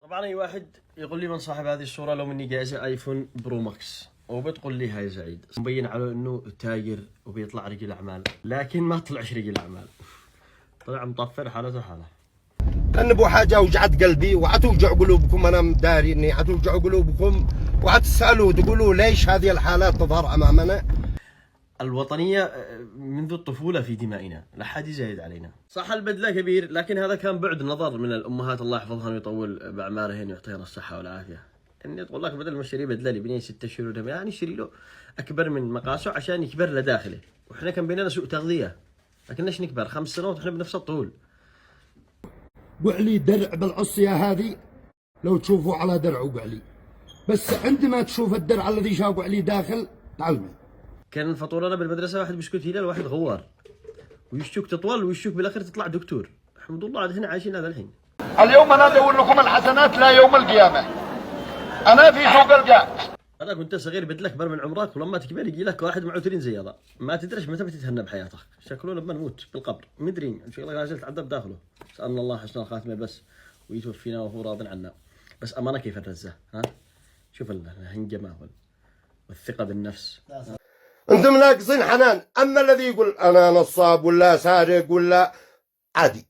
طبعا اي واحد يقول لي من صاحب هذه الصوره لو مني جائزه ايفون برو ماكس وبتقول لي هاي سعيد مبين على انه تاجر وبيطلع رجل اعمال، لكن ما طلعش رجل اعمال، طلع مطفر حالته حاله. تنبوا حاجه وجعت قلبي وعتوجع قلوبكم، انا مداري اني عتوجع قلوبكم وعتسالوا تقولوا ليش هذه الحالات تظهر امامنا. الوطنية منذ الطفولة في دمائنا، لا حد يزايد علينا. صح البذلة كبير، لكن هذا كان بعد نظر من الأمهات الله يحفظهن ويطول بأعمارهن ويعطيهن الصحة والعافية. إني تقول لك بدل ما اشتري بدلة لي بني 6 شهور يعني اشتري له أكبر من مقاسه عشان يكبر لداخله، وإحنا كان بيننا سوء تغذية، لكن ليش نكبر 5 سنوات وإحنا بنفس الطول. قعلي درع بالعصية هذه لو تشوفوا على درع وقعلي، بس عندما تشوف الدرع الذي شاف عليه داخل تعلمه. كان فطورنا بالمدرسة واحد بسكوت هلال وواحد غوار، ويشوك تطول ويشوك بالآخر تطلع دكتور. الحمد لله عاد هنا عايشين هذا الحين. اليوم انا ادور لكم الحسنات لا يوم القيامه. انا في سوق القاع. انا كنت صغير بدل اكبر من عمرك، ولما تكبر يجي لك واحد معه ترين زي هذا، ما تدريش متى بتتهنى بحياتك، شكله لما نموت بالقبر مدري ان شاء الله لازلت تعذب داخله. سالنا الله حسن الخاتمه بس ويتوفينا وهو راض عنا. بس امانه كيف الرزه ها؟ شوف الهنجمه والثقه بالنفس. انتم ناقصين حنان، اما الذي يقول انا نصاب ولا سارق ولا عادي.